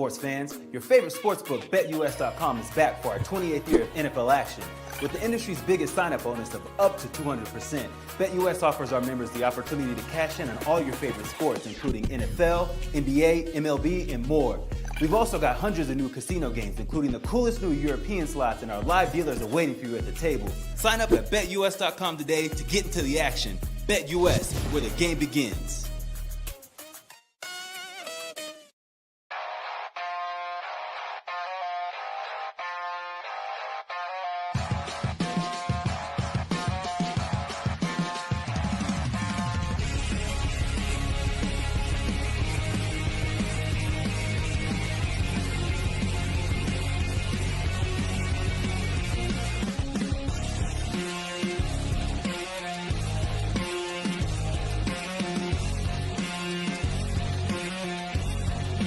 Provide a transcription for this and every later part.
sports fans? Your favorite sportsbook, BetUS.com, is back for our 28th year of NFL action. With the industry's biggest sign-up bonus of up to 200%, BetUS offers our members the opportunity to cash in on all your favorite sports, including NFL, NBA, MLB, and more. We've also got hundreds of new casino games, including the coolest new European slots, and our live dealers are waiting for you at the table. Sign up at BetUS.com today to get into the action. BetUS, where the game begins.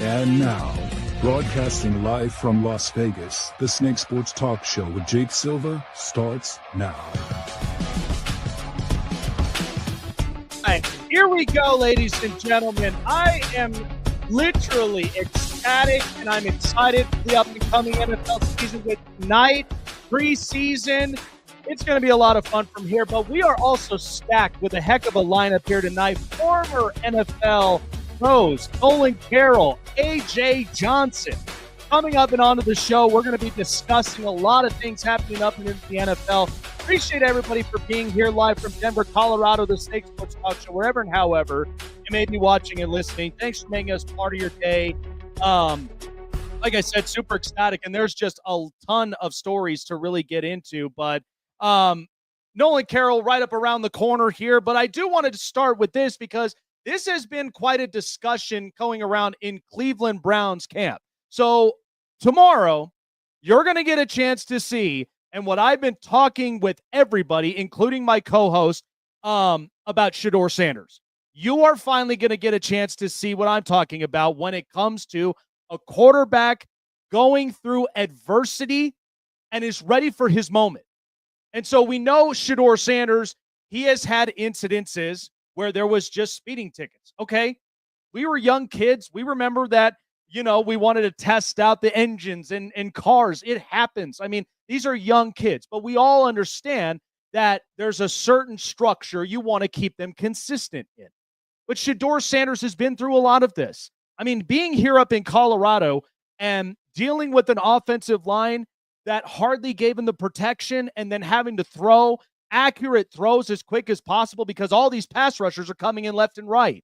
And now, broadcasting live from Las Vegas, the Snake Sports Talk Show with Jake Silva starts now. All right, here we go, ladies and gentlemen. I am literally ecstatic, and I'm excited for the up-and-coming NFL season with tonight, preseason. It's going to be a lot of fun from here, but we are also stacked with a heck of a lineup here tonight. Former NFL pros, Nolan, Carroll, A.J. Johnson. Coming up and onto the show, we're going to be discussing a lot of things happening up and into the NFL. Appreciate everybody for being here live from Denver, Colorado, the Snake Sports Talk Show, wherever and however you may be watching and listening. Thanks for making us part of your day. Like I said, super ecstatic, and there's just a ton of stories to really get into. But Nolan, Carroll right up around the corner here. But I do want to start with this because this has been quite a discussion going around in Cleveland Browns camp. So tomorrow, you're going to get a chance to see, and what I've been talking with everybody, including my co-host, about Shedeur Sanders. You are finally going to get a chance to see what I'm talking about when it comes to a quarterback going through adversity and is ready for his moment. And so we know Shedeur Sanders, he has had incidences where there was just speeding tickets. Okay, we were young kids. We remember that, we wanted to test out the engines and cars. It happens. I mean, these are young kids, but we all understand that there's a certain structure you want to keep them consistent in. But Shedeur Sanders has been through a lot of this. I mean, being here up in Colorado and dealing with an offensive line that hardly gave him the protection and then having to throw accurate throws as quick as possible because all these pass rushers are coming in left and right.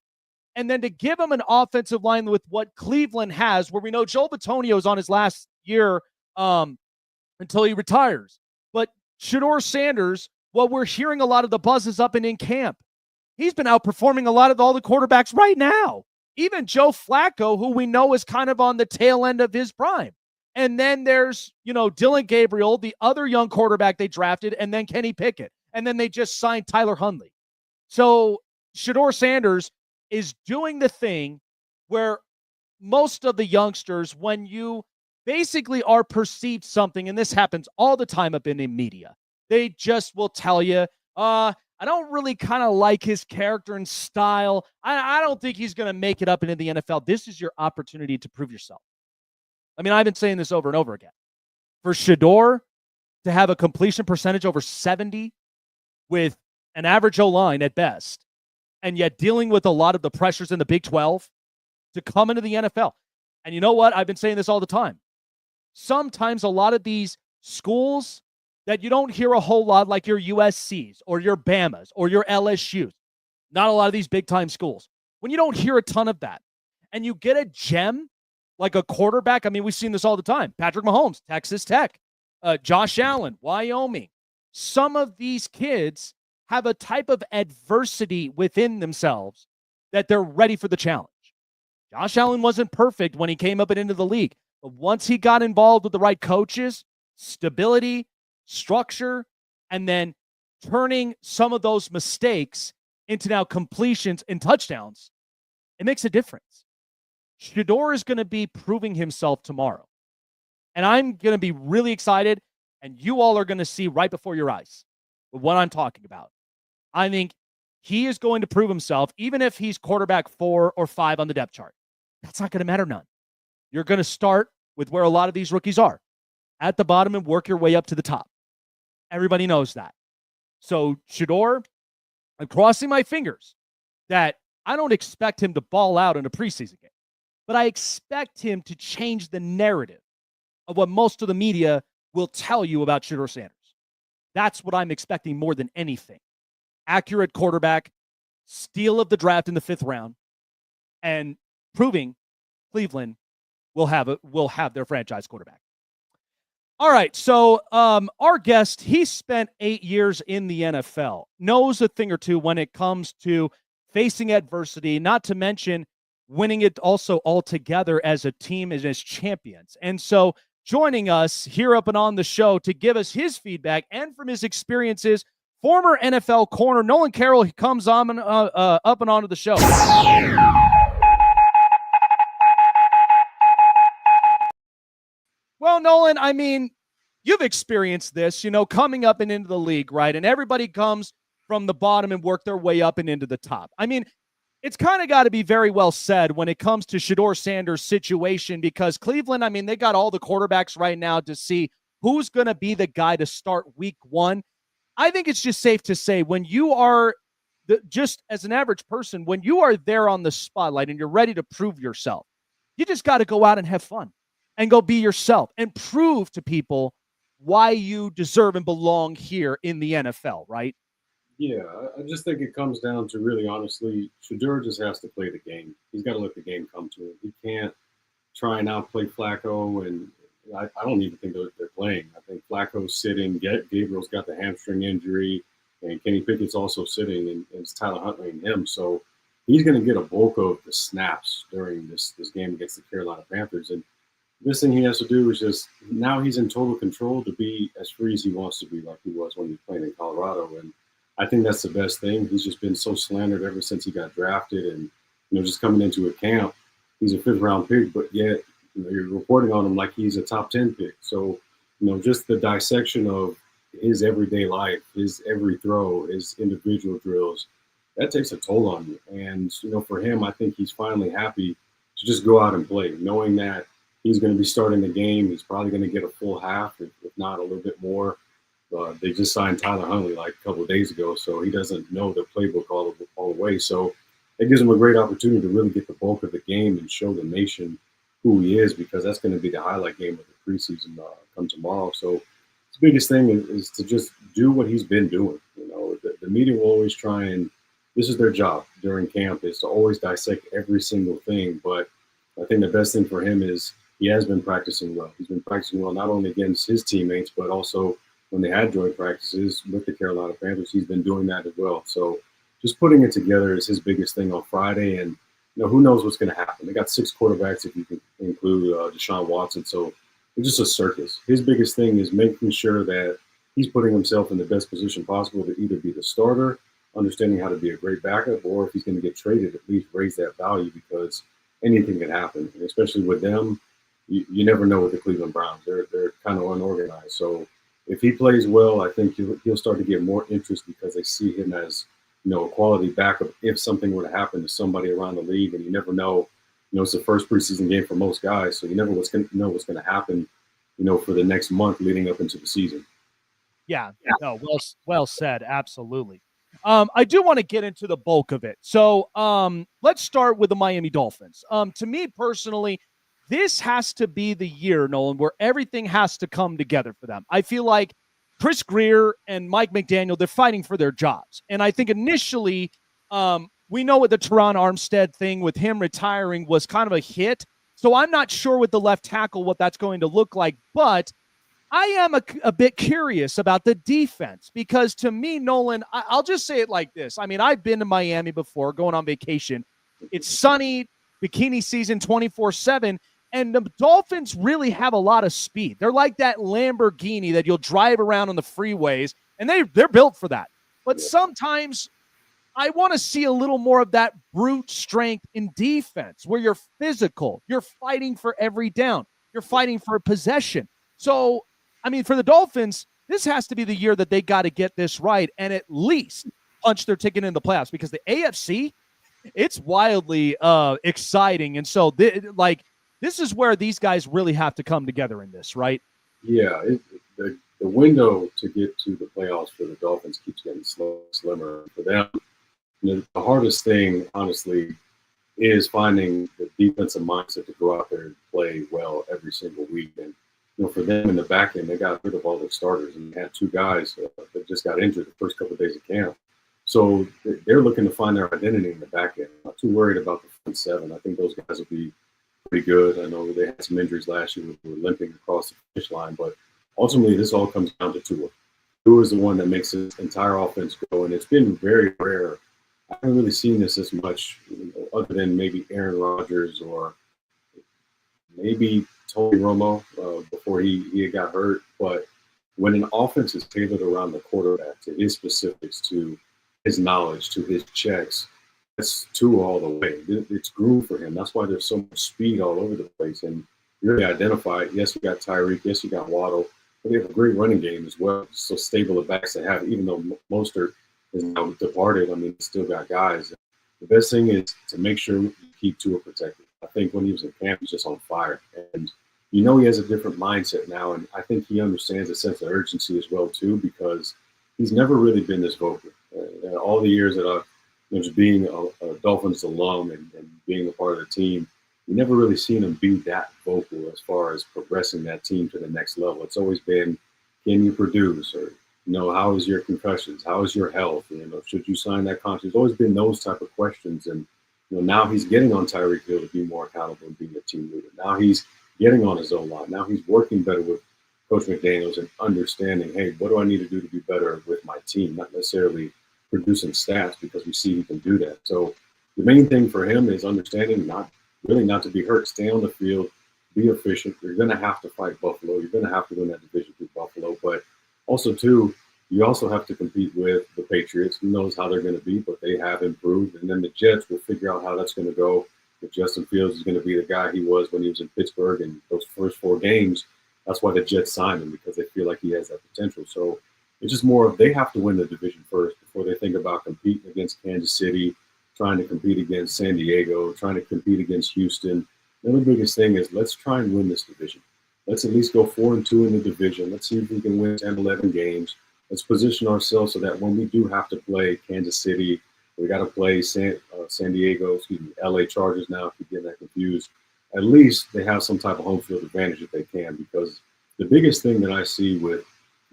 And then to give him an offensive line with what Cleveland has, where we know Joel Bitonio is on his last year until he retires. But Shedeur Sanders, we're hearing a lot of the buzzes up and in camp. He's been outperforming a lot of all the quarterbacks right now. Even Joe Flacco, who we know is kind of on the tail end of his prime. And then there's, Dylan Gabriel, the other young quarterback they drafted, and then Kenny Pickett. And then they just signed Tyler Huntley. So Shedeur Sanders is doing the thing where most of the youngsters, when you basically are perceived something, and this happens all the time up in the media, they just will tell you, I don't really kind of like his character and style. I don't think he's going to make it up into the NFL. This is your opportunity to prove yourself. I mean, I've been saying this over and over again. For Shedeur to have a completion percentage over 70 with an average O-line at best, and yet dealing with a lot of the pressures in the Big 12 to come into the NFL. And you know what? I've been saying this all the time. Sometimes a lot of these schools that you don't hear a whole lot, like your USCs or your Bamas or your LSUs, not a lot of these big-time schools, when you don't hear a ton of that, and you get a gem like a quarterback, I mean, we've seen this all the time. Patrick Mahomes, Texas Tech, Josh Allen, Wyoming. Some of these kids have a type of adversity within themselves that they're ready for the challenge. Josh Allen wasn't perfect when he came up and into the league, but once he got involved with the right coaches, stability, structure, and then turning some of those mistakes into now completions and touchdowns, it makes a difference. Shedeur is going to be proving himself tomorrow. And I'm going to be really excited, and you all are going to see right before your eyes what I'm talking about. I think he is going to prove himself, even if he's quarterback 4 or 5 on the depth chart. That's not going to matter none. You're going to start with where a lot of these rookies are, at the bottom, and work your way up to the top. Everybody knows that. So Shedeur, I'm crossing my fingers that I don't expect him to ball out in a preseason game, but I expect him to change the narrative of what most of the media will tell you about Shedeur Sanders. That's what I'm expecting more than anything. Accurate quarterback, steal of the draft in the 5th round, and proving Cleveland will have their franchise quarterback. All right, so our guest, he spent 8 years in the NFL, knows a thing or two when it comes to facing adversity, not to mention winning it also all together as a team and as champions. And so joining us here up and on the show to give us his feedback and from his experiences, former NFL corner Nolan Carroll, he comes on up and onto the show. Well, Nolan, I mean, you've experienced this, coming up and into the league, right? And everybody comes from the bottom and work their way up and into the top. I mean, it's kind of got to be very well said when it comes to Shedeur Sanders' situation, because Cleveland, I mean, they got all the quarterbacks right now to see who's going to be the guy to start week 1. I think it's just safe to say when you are, just as an average person, when you are there on the spotlight and you're ready to prove yourself, you just got to go out and have fun and go be yourself and prove to people why you deserve and belong here in the NFL, right? Yeah, I just think it comes down to, really honestly, Shedeur just has to play the game. He's got to let the game come to him. He can't try and outplay Flacco, and I don't even think they're playing. I think Flacco's sitting, Gabriel's got the hamstring injury, and Kenny Pickett's also sitting, and it's Tyler Huntley and him. So he's going to get a bulk of the snaps during this game against the Carolina Panthers. And this thing he has to do is just, now he's in total control to be as free as he wants to be, like he was when he was playing in Colorado. And I think that's the best thing. He's just been so slandered ever since he got drafted, and just coming into a camp, he's a 5th-round pick, but yet you're reporting on him like he's a top 10 pick. So just the dissection of his everyday life, his every throw, his individual drills, that takes a toll on you. And for him, I think he's finally happy to just go out and play, knowing that he's going to be starting the game. He's probably going to get a full half, if not a little bit more. They just signed Tyler Huntley like a couple of days ago, so he doesn't know the playbook all the way. So it gives him a great opportunity to really get the bulk of the game and show the nation who he is, because that's going to be the highlight game of the preseason come tomorrow. So the biggest thing is to just do what he's been doing. The media will always try, and this is their job during camp, is to always dissect every single thing. But I think the best thing for him is he has been practicing well. He's been practicing well not only against his teammates, but also when they had joint practices with the Carolina Panthers. He's been doing that as well. So just putting it together is his biggest thing on Friday. And, who knows what's going to happen. They got 6 quarterbacks if you can include Deshaun Watson. So it's just a circus. His biggest thing is making sure that he's putting himself in the best position possible to either be the starter, understanding how to be a great backup, or if he's going to get traded, at least raise that value, because anything can happen. And especially with them, you never know with the Cleveland Browns. They're kind of unorganized. So if he plays well, I think he'll start to get more interest, because they see him as, a quality backup if something were to happen to somebody around the league. And you never know, it's the first preseason game for most guys, so you never know what's going to happen, for the next month leading up into the season. Yeah, no, well said, absolutely. I do want to get into the bulk of it. So let's start with the Miami Dolphins. To me personally, this has to be the year, Nolan, where everything has to come together for them. I feel like Chris Greer and Mike McDaniel, they're fighting for their jobs. And I think initially, we know what the Teron Armstead thing with him retiring was kind of a hit. So I'm not sure with the left tackle what that's going to look like. But I am a bit curious about the defense, because to me, Nolan, I'll just say it like this. I mean, I've been to Miami before, going on vacation. It's sunny, bikini season 24/7. And the Dolphins really have a lot of speed. They're like that Lamborghini that you'll drive around on the freeways, and they're built for that. But sometimes I want to see a little more of that brute strength in defense, where you're physical, you're fighting for every down, you're fighting for a possession. So, I mean, for the Dolphins, this has to be the year that they got to get this right and at least punch their ticket in the playoffs, because the AFC, it's wildly exciting. And so, this is where these guys really have to come together in this, right? Yeah, the window to get to the playoffs for the Dolphins keeps getting slimmer. For them, the hardest thing, honestly, is finding the defensive mindset to go out there and play well every single week. And for them in the back end, they got rid of all their starters and had 2 guys that just got injured the first couple of days of camp. So they're looking to find their identity in the back end. Not too worried about the front 7. I think those guys will be pretty good. I know they had some injuries last year. We were limping across the finish line, but ultimately this all comes down to Tua. Tua is the one that makes his entire offense go, and it's been very rare. I haven't really seen this as much, other than maybe Aaron Rodgers or maybe Tony Romo before he got hurt. But when an offense is tailored around the quarterback, to his specifics, to his knowledge, to his checks, that's Tua all the way. It's groomed for him. That's why there's so much speed all over the place. And you really identify it. Yes, you got Tyreek. Yes, you got Waddle. But they have a great running game as well. So stable of backs they have, even though Mostert is now departed. I mean, still got guys. The best thing is to make sure you keep Tua protected. I think when he was in camp, he was just on fire. And he has a different mindset now. And I think he understands a sense of urgency as well, too, because he's never really been this vocal. All the years that I've just being a Dolphins alum and being a part of the team, you never really seen him be that vocal as far as progressing that team to the next level. It's always been, can you produce? Or, how is your concussions? How is your health? Should you sign that contract? It's always been those type of questions. And, now he's getting on Tyreek Hill to be more accountable and being a team leader. Now he's getting on his own line. Now he's working better with Coach McDaniels and understanding, hey, what do I need to do to be better with my team? Not necessarily producing stats, because we see he can do that. So the main thing for him is understanding not to be hurt, stay on the field, be efficient. You're going to have to fight Buffalo. You're going to have to win that division with Buffalo. But also, too, you also have to compete with the Patriots. Who knows how they're going to be, but they have improved. And then the Jets will figure out how that's going to go. If Justin Fields is going to be the guy he was when he was in Pittsburgh in those first 4 games, that's why the Jets signed him, because they feel like he has that potential. So it's just more of they have to win the division first before they think about competing against Kansas City, trying to compete against San Diego, trying to compete against Houston. The biggest thing is let's try and win this division. Let's at least go 4-2 in the division. Let's see if we can win 10, 11 games. Let's position ourselves so that when we do have to play Kansas City, we got to play San Diego, LA Chargers now, if you're getting that confused. At least they have some type of home field advantage if they can, because the biggest thing that I see with,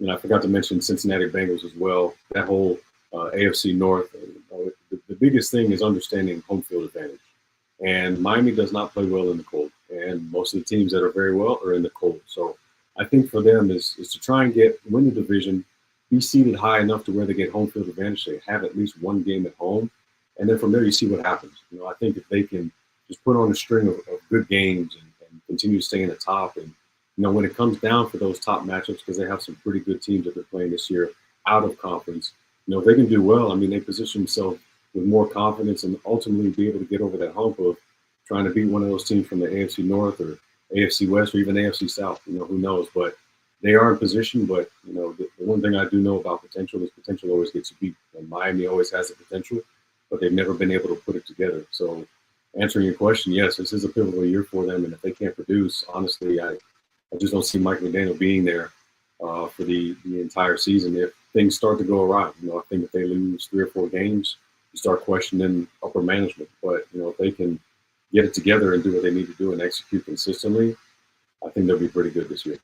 I forgot to mention Cincinnati Bengals as well, that whole AFC North, the biggest thing is understanding home field advantage. And Miami does not play well in the cold. And most of the teams that are very well are in the cold. So I think for them is to try and win the division, be seated high enough to where they get home field advantage. They have at least 1 game at home. And then from there, you see what happens. I think if they can just put on a string of good games and continue to stay in the top. And, when it comes down for those top matchups, because they have some pretty good teams that they're playing this year out of conference, if they can do well, they position themselves with more confidence and ultimately be able to get over that hump of trying to beat one of those teams from the AFC North or AFC West or even AFC South. Who knows? But they are in position. But, the one thing I do know about potential is potential always gets beat. And Miami always has the potential, but they've never been able to put it together. So answering your question, yes, this is a pivotal year for them. And if they can't produce, honestly, I just don't see Mike McDaniel being there for the entire season if things start to go awry. I think if they lose 3 or 4 games, you start questioning upper management. But, if they can get it together and do what they need to do and execute consistently, I think they'll be pretty good this year.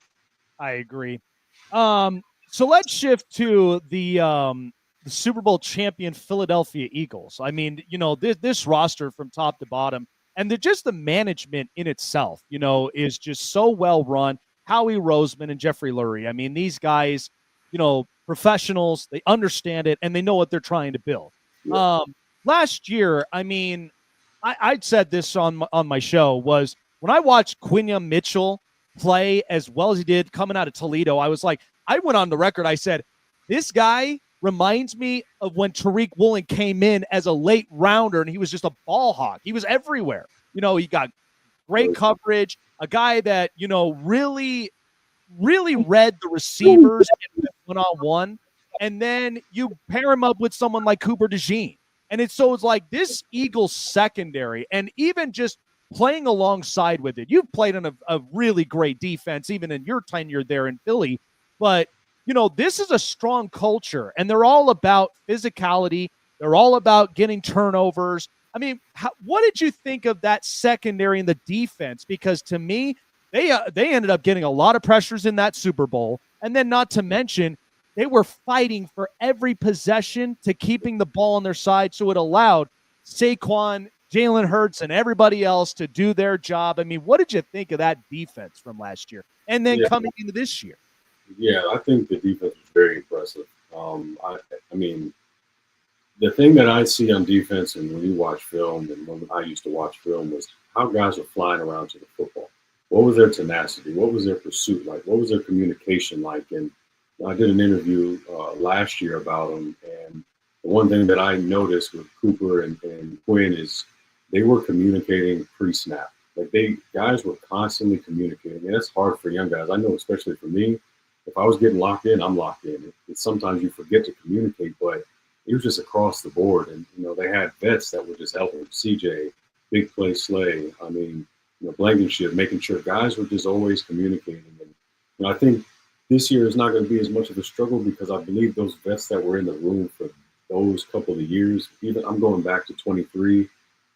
I agree. So let's shift to the Super Bowl champion Philadelphia Eagles. This roster from top to bottom, and just the management in itself, is just so well run. Howie Roseman and Jeffrey Lurie. These guys, professionals, they understand it and they know what they're trying to build. Yeah. Last year, I'd said this on my show, was when I watched Quinion Mitchell play as well as he did coming out of Toledo, I went on the record. I said, this guy reminds me of when Tariq Woolen came in as a late rounder and he was just a ball hawk. He was everywhere. He got great coverage, a guy that, really, really read the receivers one-on-one. And then you pair him up with someone like Cooper DeJean. And it's like this Eagles secondary and even just playing alongside with it. You've played on a really great defense, even in your tenure there in Philly. But, this is a strong culture, and they're all about physicality. They're all about getting turnovers. I mean, what did you think of that secondary and the defense? Because to me, they ended up getting a lot of pressures in that Super Bowl. And then not to mention, they were fighting for every possession to keeping the ball on their side. So it allowed Saquon, Jalen Hurts, and everybody else to do their job. I mean, what did you think of that defense from last year and then coming into this year? Yeah, I think the defense was very impressive. I mean, the thing that I see on defense, and when you watch film, and when I used to watch film, was how guys were flying around to the football. What was their tenacity? What was their pursuit like? What was their communication like? And I did an interview last year about them, and the one thing that I noticed with Cooper and Quinn is they were communicating pre-snap. Like guys were constantly communicating, and it's hard for young guys. I know, especially for me, if I was getting locked in, I'm locked in. Sometimes you forget to communicate, but it was just across the board. And, they had vets that were just helping. CJ, Big Play Slay. I mean, Blankenship, making sure guys were just always communicating. And I think this year is not going to be as much of a struggle because I believe those vets that were in the room for those couple of years, even I'm going back to 22,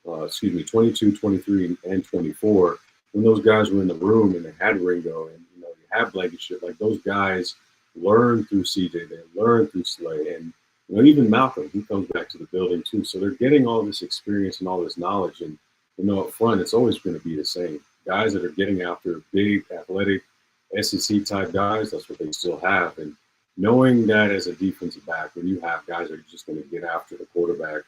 23, and 24, when those guys were in the room and they had Ringo and, you have Blankenship, like those guys learn through CJ, they learn through Slay, and even Malcolm, he comes back to the building too. So they're getting all this experience and all this knowledge, and up front, it's always going to be the same. Guys that are getting after big, athletic, SEC type guys, that's what they still have. And knowing that as a defensive back, when you have guys that are just going to get after the quarterback,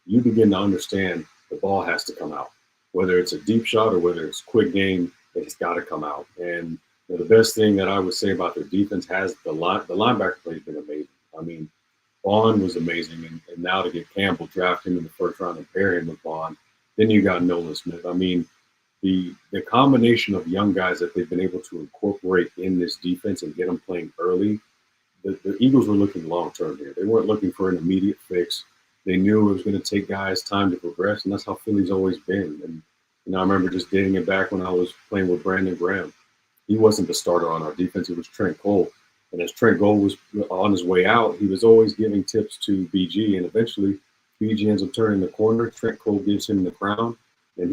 you begin to understand the ball has to come out. Whether it's a deep shot or whether it's quick game, it's got to come out. And the best thing that I would say about their defense has the linebacker play has been amazing. I mean, Bond was amazing, and now to get Campbell, draft him in the first round and pair him with Bond, then you got Nolan Smith. I mean, the combination of young guys that they've been able to incorporate in this defense and get them playing early, the Eagles were looking long-term here. They weren't looking for an immediate fix. They knew it was going to take guys time to progress, and that's how Philly's always been. And I remember just dating it back when I was playing with Brandon Graham. He wasn't the starter on our defense. It was Trent Cole. And as Trent Cole was on his way out, he was always giving tips to BG. And eventually, BG ends up turning the corner. Trent Cole gives him the crown. And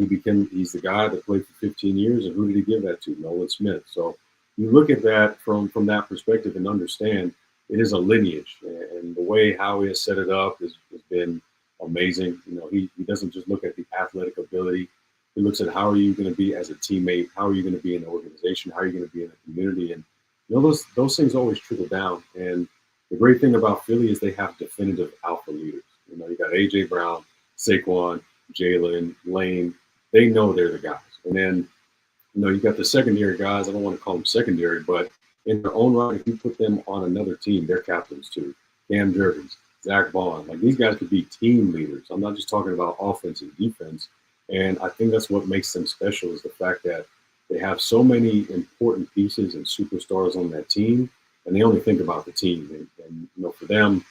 he's the guy that played for 15 years. And who did he give that to? Nolan Smith. So you look at that from that perspective and understand it is a lineage. And the way how he has set it up has been amazing. He doesn't just look at the athletic ability. He looks at how are you going to be as a teammate? How are you going to be in the organization? How are you going to be in the community? And those things always trickle down. And the great thing about Philly is they have definitive alpha leaders. You got A.J. Brown, Saquon, Jalen, Lane. They know they're the guys. And then, you got the secondary guys. I don't want to call them secondary, but in their own right, if you put them on another team, they're captains too. Cam Jergens, Zach Bond. Like these guys could be team leaders. I'm not just talking about offense and defense. And I think that's what makes them special is the fact that they have so many important pieces and superstars on that team, and they only think about the team. And for them,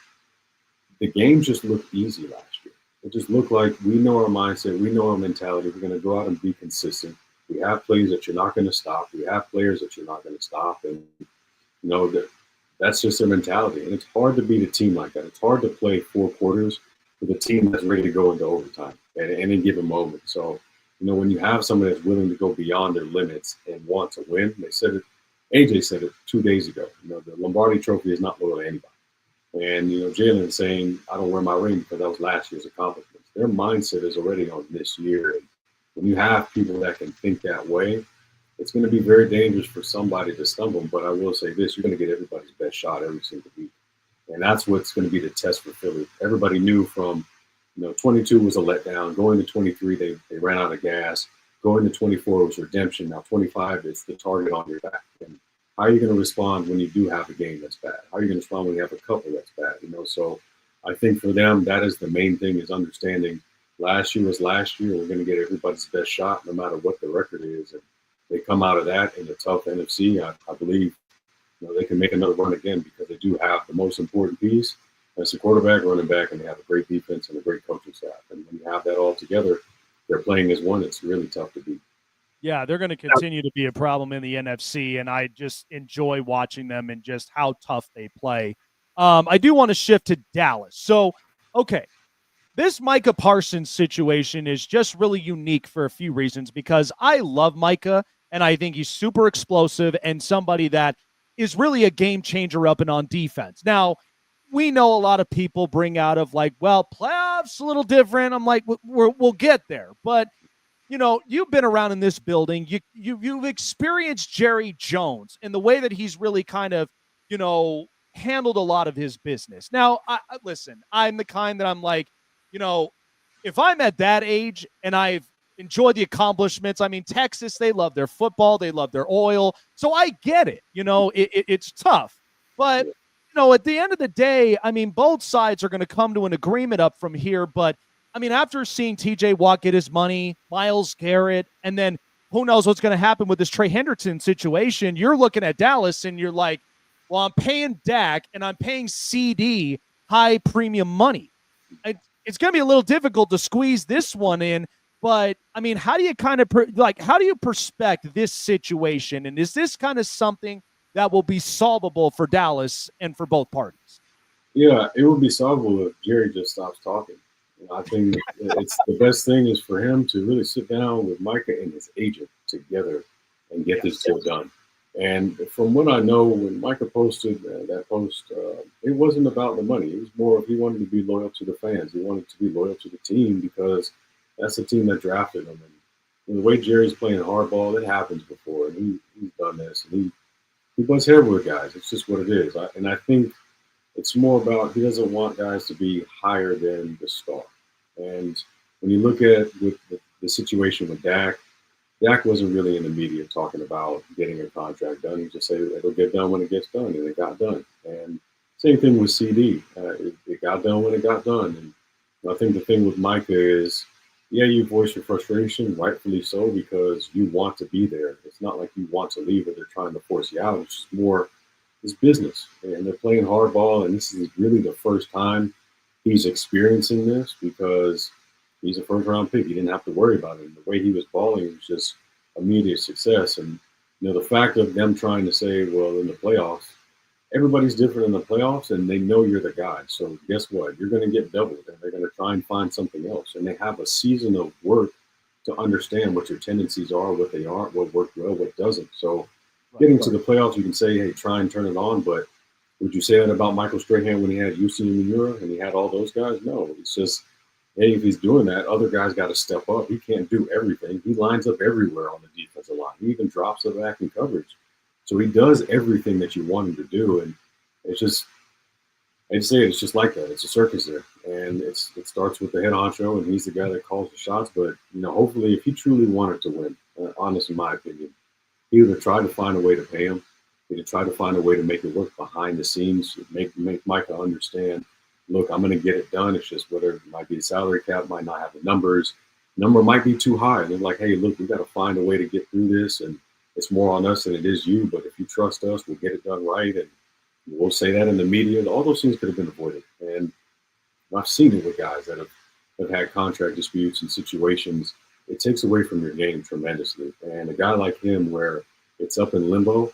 the games just looked easy last year. It just looked like we know our mindset, we know our mentality. We're going to go out and be consistent. We have plays that you're not going to stop. We have players that you're not going to stop. And that's just their mentality. And it's hard to beat a team like that. It's hard to play 4 quarters with a team that's ready to go into overtime at any given moment. So, when you have someone that's willing to go beyond their limits and want to win, they said it, AJ said it 2 days ago, the Lombardi Trophy is not loyal to anybody. And, Jalen is saying, I don't wear my ring because that was last year's accomplishment. Their mindset is already on this year. And when you have people that can think that way, it's going to be very dangerous for somebody to stumble. But I will say this, you're going to get everybody's best shot every single week. And that's what's going to be the test for Philly. Everybody knew from, 22 was a letdown. Going to 23, they ran out of gas. Going to 24 was redemption. Now 25, it's the target on your back. And how are you going to respond when you do have a game that's bad? How are you going to respond when you have a couple that's bad? So I think for them, that is the main thing is understanding last year was last year. We're going to get everybody's best shot no matter what the record is. And they come out of that in a tough NFC. I believe they can make another run again because they do have the most important piece. That's the quarterback, running back, and they have a great defense and a great coaching staff. And when you have that all together, they're playing as one, it's really tough to beat. Yeah, they're going to continue to be a problem in the NFC, and I just enjoy watching them and just how tough they play. I do want to shift to Dallas. So, okay, this Micah Parsons situation is just really unique for a few reasons because I love Micah, and I think he's super explosive and somebody that is really a game changer up and on defense. Now, we know a lot of people bring out of like, well, playoffs a little different. I'm like, we'll get there, but you've been around in this building. You've experienced Jerry Jones and the way that he's really kind of, handled a lot of his business. Now, listen, I'm the kind that I'm like, if I'm at that age and I've enjoyed the accomplishments, I mean, Texas, they love their football, they love their oil. So I get it. It's tough. But, at the end of the day, I mean, both sides are going to come to an agreement up from here. But I mean, after seeing TJ Watt get his money, Myles Garrett, and then who knows what's going to happen with this Trey Hendrickson situation, you're looking at Dallas and you're like, well, I'm paying Dak and I'm paying CD high premium money. It's going to be a little difficult to squeeze this one in, but I mean, how do you kind of how do you perspect this situation? And is this kind of something that will be solvable for Dallas and for both parties? Yeah, it would be solvable if Jerry just stops talking. I think it's the best thing is for him to really sit down with Micah and his agent together and get this deal done. And from what I know, when Micah posted that post, it wasn't about the money. It was more of he wanted to be loyal to the fans. He wanted to be loyal to the team because that's the team that drafted him. And the way Jerry's playing hardball, it happens before. And he's done this. And he butts heads with guys. It's just what it is. And I think it's more about he doesn't want guys to be higher than the star. And when you look at the situation with Dak wasn't really in the media talking about getting a contract done. He just said it'll get done when it gets done, and it got done. And same thing with CD. It got done when it got done. And I think the thing with Micah is, yeah, you voice your frustration, rightfully so, because you want to be there. It's not like you want to leave or they're trying to force you out. It's just more it's business, and they're playing hardball, and this is really the first time he's experiencing this because he's a first-round pick. He didn't have to worry about it. The way he was balling was just immediate success. And, the fact of them trying to say, well, in the playoffs, everybody's different in the playoffs, and they know you're the guy. So guess what? You're going to get doubled, and they're going to try and find something else. And they have a season of work to understand what your tendencies are, what they are, what worked well, what doesn't. So getting to the playoffs, you can say, hey, try and turn it on. But would you say that about Michael Strahan when he had UC and Miura and he had all those guys? No, it's just, hey, if he's doing that, other guys got to step up. He can't do everything. He lines up everywhere on the defensive line. He even drops it back in coverage. So he does everything that you want him to do. And it's just, I'd say it's just like that. It's a circus there. And it starts with the head honcho, and he's the guy that calls the shots. But, hopefully if he truly wanted to win, honest in my opinion, he would have tried to find a way to pay him. He'd have tried to find a way to make it work behind the scenes, make Micah understand, look, I'm going to get it done. It's just whether it might be a salary cap, might not have the numbers. Number might be too high. And they're like, hey, look, we got to find a way to get through this. And it's more on us than it is you. But if you trust us, we'll get it done right. And we'll say that in the media. All those things could have been avoided. And I've seen it with guys that have had contract disputes and situations. It takes away from your game tremendously. And a guy like him where it's up in limbo,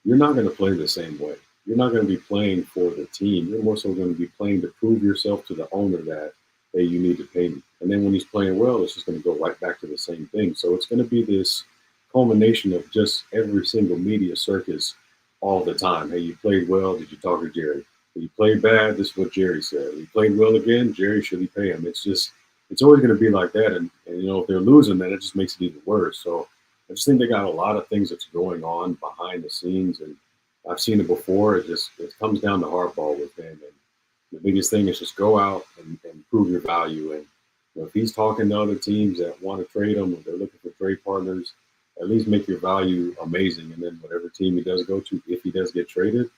you're not going to play the same way. You're not going to be playing for the team. You're more so going to be playing to prove yourself to the owner that, hey, you need to pay me. And then when he's playing well, it's just going to go right back to the same thing. So it's going to be this culmination of just every single media circus all the time. Hey, you played well. Did you talk to Jerry? You played bad. This is what Jerry said. You played well again. Jerry, should he pay him? It's always going to be like that. And if they're losing, then it just makes it even worse. So I just think they got a lot of things that's going on behind the scenes, and I've seen it before. It comes down to hardball with him, and the biggest thing is just go out and prove your value. And if he's talking to other teams that want to trade him, or they're looking for trade partners, at least make your value amazing. And then whatever team he does go to, if he does get traded,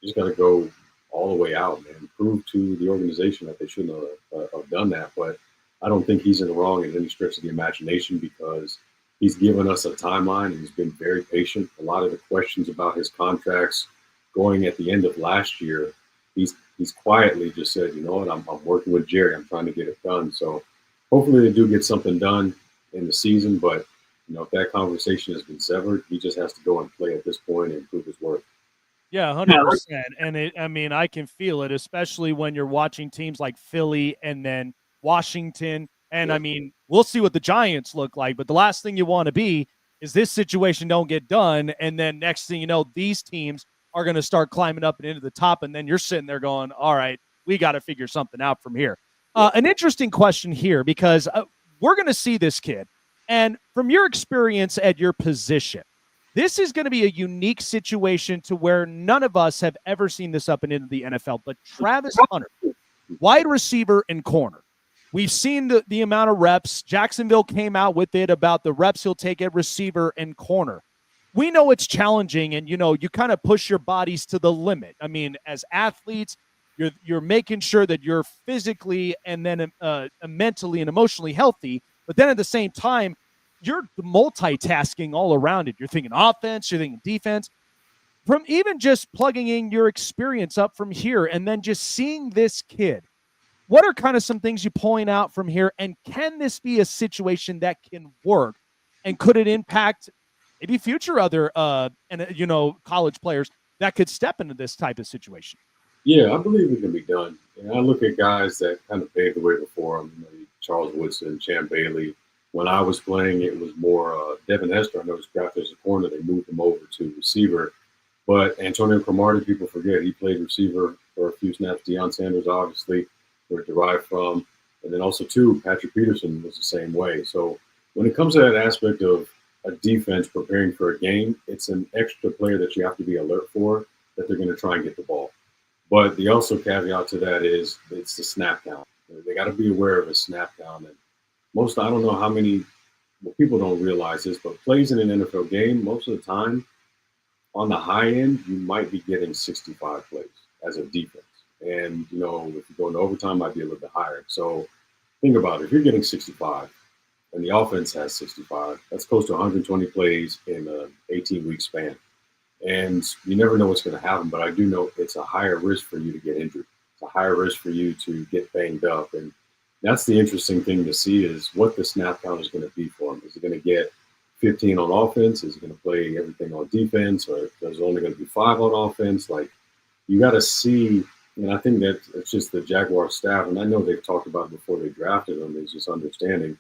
you just got to go all the way out, man. Prove to the organization that they shouldn't have done that. But I don't think he's in the wrong in any stretch of the imagination because he's given us a timeline and he's been very patient. A lot of the questions about his contracts going at the end of last year, he's quietly just said, you know what, I'm working with Jerry. I'm trying to get it done. So hopefully they do get something done in the season. But if that conversation has been severed, he just has to go and play at this point and prove his worth. Yeah, 100%. And I can feel it, especially when you're watching teams like Philly and then Washington. And Yeah. I mean, we'll see what the Giants look like, but the last thing you want to be is this situation don't get done. And then next thing you know, these teams are going to start climbing up and into the top. And then you're sitting there going, all right, we got to figure something out from here. An interesting question here, because we're going to see this kid. And from your experience at your position, this is going to be a unique situation to where none of us have ever seen this up and into the NFL. But Travis Hunter, wide receiver and corner. We've seen the amount of reps. Jacksonville came out with it about the reps he'll take at receiver and corner. We know it's challenging, and you kind of push your bodies to the limit. I mean, as athletes, you're making sure that you're physically and then mentally and emotionally healthy. But then at the same time, you're multitasking all around it. You're thinking offense, you're thinking defense. From even just plugging in your experience up from here and then just seeing this kid, what are kind of some things you point out from here? And can this be a situation that can work? And could it impact maybe future other college players that could step into this type of situation? Yeah, I believe it can be done. And I look at guys that kind of paved the way before him, Charles Woodson, Champ Bailey. When I was playing, it was more Devin Hester. I know he was drafted as a corner. They moved him over to receiver. But Antonio Cromartie, people forget, he played receiver for a few snaps. Deion Sanders, obviously, where it derived from. And then also, too, Patrick Peterson was the same way. So when it comes to that aspect of a defense preparing for a game, it's an extra player that you have to be alert for, that they're going to try and get the ball. But the also caveat to that is it's the snap count. They got to be aware of a snap count. And I don't know how many, people don't realize this, but plays in an NFL game, most of the time, on the high end, you might be getting 65 plays as a defense. And, if you go into overtime, might be a little bit higher. So think about it. If you're getting 65 and the offense has 65, that's close to 120 plays in an 18-week span. And you never know what's going to happen, but I do know it's a higher risk for you to get injured. It's a higher risk for you to get banged up. And that's the interesting thing to see is what the snap count is going to be for him. Is he going to get 15 on offense? Is he going to play everything on defense? Or there's only going to be 5 on offense? Like, you got to see, and I think that it's just the Jaguar staff, and I know they've talked about it before they drafted him, is just understanding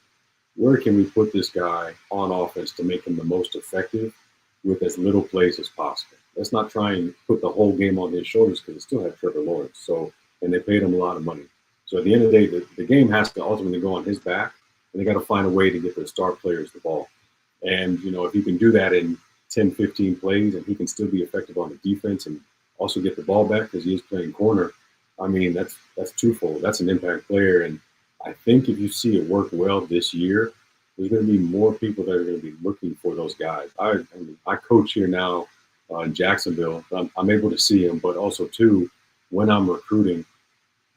where can we put this guy on offense to make him the most effective with as little plays as possible. Let's not try and put the whole game on his shoulders because they still have Trevor Lawrence. So, and they paid him a lot of money. So at the end of the day, the game has to ultimately go on his back, and they got to find a way to get their star players the ball. And, if you can do that in 10, 15 plays and he can still be effective on the defense and also get the ball back because he is playing corner, I mean, that's twofold. That's an impact player. And I think if you see it work well this year, there's going to be more people that are going to be looking for those guys. I coach here now in Jacksonville. I'm able to see them, but also, too, when I'm recruiting,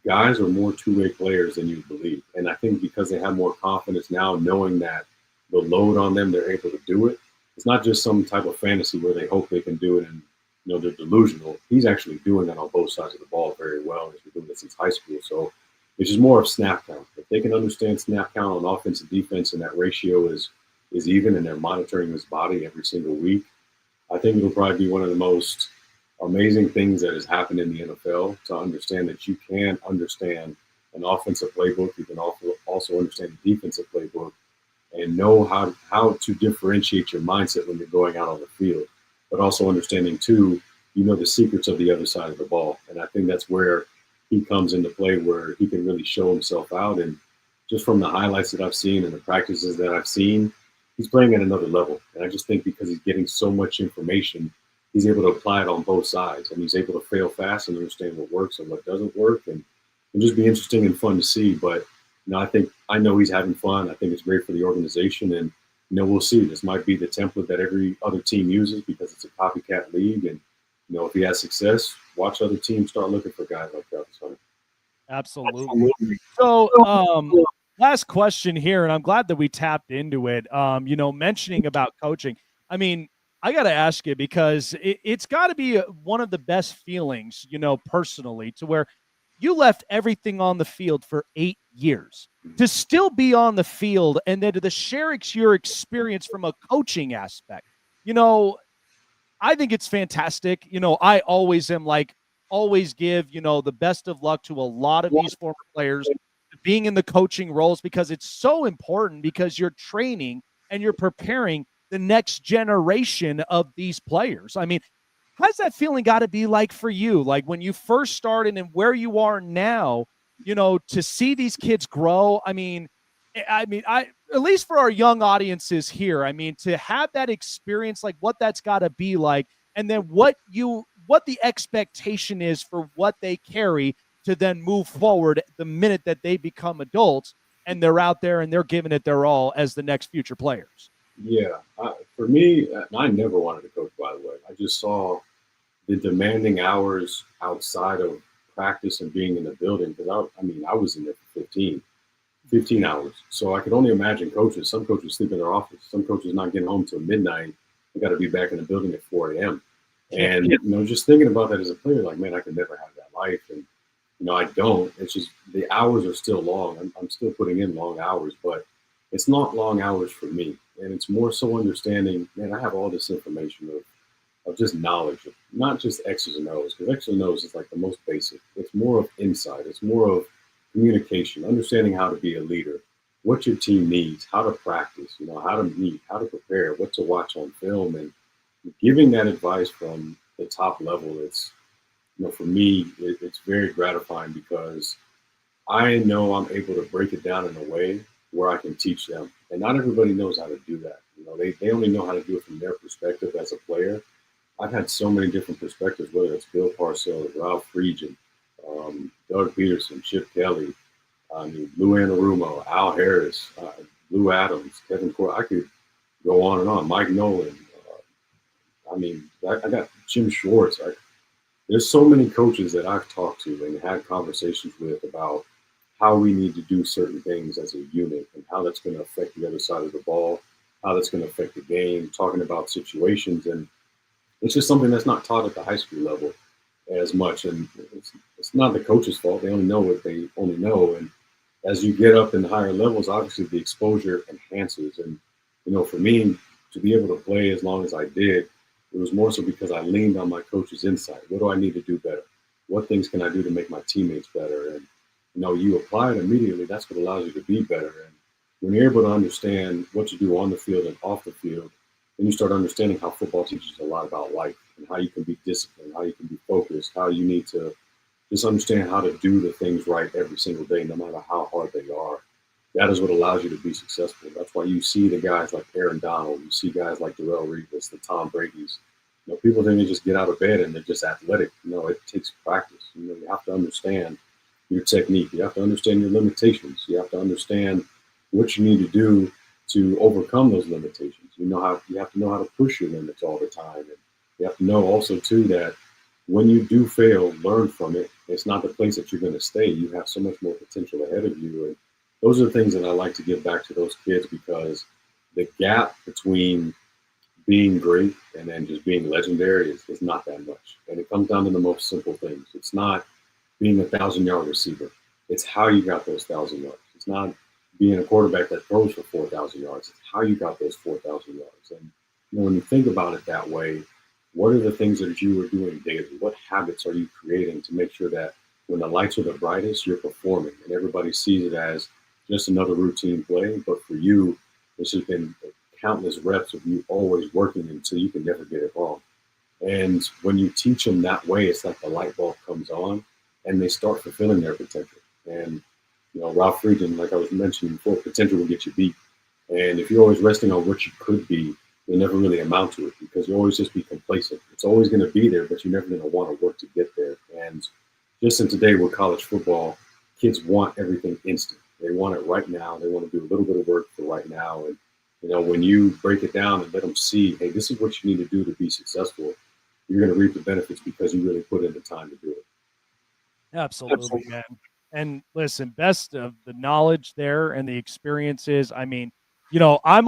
guys are more two-way players than you believe. And I think because they have more confidence now, knowing that the load on them, they're able to do it. It's not just some type of fantasy where they hope they can do it and, they're delusional. He's actually doing that on both sides of the ball very well. He's been doing it since high school. So it's just more of snap count. If they can understand snap count on offense and defense and that ratio is even and they're monitoring his body every single week, I think it'll probably be one of the most amazing things that has happened in the NFL to understand that you can understand an offensive playbook. You can also understand the defensive playbook and know how to differentiate your mindset when you're going out on the field, but also understanding, too, the secrets of the other side of the ball. And I think that's where he comes into play, where he can really show himself out. And just from the highlights that I've seen and the practices that I've seen, he's playing at another level. And I just think because he's getting so much information, he's able to apply it on both sides. And he's able to fail fast and understand what works and what doesn't work. And just be interesting and fun to see. But, I know he's having fun. I think it's great for the organization. And, we'll see. This might be the template that every other team uses because it's a copycat league. And, if he has success, watch other teams start looking for guys like Travis Hunter. Absolutely. So, last question here, and I'm glad that we tapped into it. Mentioning about coaching. I mean, I got to ask you because it's got to be one of the best feelings, personally, to where you left everything on the field for 8 years. to still be on the field and then to share your experience from a coaching aspect. I think it's fantastic. I always am always give, the best of luck to a lot of these former players being in the coaching roles, because it's so important, because you're training and you're preparing the next generation of these players. I mean, how's that feeling got to be like for you? Like when you first started and where you are now, to see these kids grow. I at least for our young audiences here, to have that experience, like what that's got to be like, and then what the expectation is for what they carry to then move forward the minute that they become adults and they're out there and they're giving it their all as the next future players. Yeah, for me, I never wanted to coach. By the way, I just saw the demanding hours outside of practice and being in the building, because I was in there for 15 hours. So I could only imagine coaches. Some coaches sleep in their office. Some coaches not getting home till midnight. They got to be back in the building at 4 a.m. And just thinking about that as a player, like, man, I could never have that life. And I don't. It's just the hours are still long. I'm still putting in long hours, but it's not long hours for me. And it's more so understanding, man, I have all this information of just knowledge, of not just X's and O's, because X's and O's is like the most basic. It's more of insight. It's more of communication, understanding how to be a leader, what your team needs, how to practice, how to meet, how to prepare, what to watch on film, and giving that advice from the top level. It's, for me, it's very gratifying, because I know I'm able to break it down in a way where I can teach them. And not everybody knows how to do that. They only know how to do it from their perspective as a player. I've had so many different perspectives, whether it's Bill Parcells, Ralph Friedgen, Doug Peterson, Chip Kelly, Lou Anarumo, Al Harris, Lou Adams, Kevin Core. I could go on and on. Mike Nolan. I got Jim Schwartz. There's so many coaches that I've talked to and had conversations with about how we need to do certain things as a unit and how that's going to affect the other side of the ball, how that's going to affect the game, talking about situations. And it's just something that's not taught at the high school level as much. And it's not the coach's fault. They only know what they only know. And as you get up in higher levels, obviously the exposure enhances. And, for me to be able to play as long as I did, it was more so because I leaned on my coach's insight. What do I need to do better? What things can I do to make my teammates better? And, you apply it immediately. That's what allows you to be better. And when you're able to understand what to do on the field and off the field, then you start understanding how football teaches a lot about life and how you can be disciplined, how you can be focused, how you need to just understand how to do the things right every single day, no matter how hard they are. That is what allows you to be successful. That's why you see the guys like Aaron Donald, you see guys like Darrelle Revis, the Tom Brady's. People think they just get out of bed and they're just athletic. It takes practice. You have to understand your technique. You have to understand your limitations. You have to understand what you need to do to overcome those limitations. You have to know how to push your limits all the time. And you have to know also too that when you do fail, learn from it. It's not the place that you're going to stay. You have so much more potential ahead of you. And those are the things that I like to give back to those kids, because the gap between being great and then just being legendary is not that much. And it comes down to the most simple things. It's not being a 1,000-yard receiver. It's how you got those 1,000 yards. It's not being a quarterback that throws for 4,000 yards. It's how you got those 4,000 yards. And when you think about it that way, what are the things that you are doing daily? What habits are you creating to make sure that when the lights are the brightest, you're performing and everybody sees it as just another routine play? But for you, this has been countless reps of you always working until you can never get it wrong. And when you teach them that way, it's like the light bulb comes on and they start fulfilling their potential. And, Ralph Friedgen, like I was mentioning before, potential will get you beat. And if you're always resting on what you could be, you'll never really amount to it, because you'll always just be complacent. It's always going to be there, but you're never going to want to work to get there. And just in today with college football, kids want everything instant. They want it right now. They want to do a little bit of work for right now. And, when you break it down and let them see, hey, this is what you need to do to be successful, you're going to reap the benefits because you really put in the time to do it. Absolutely, man. And listen, best of the knowledge there and the experiences. I'm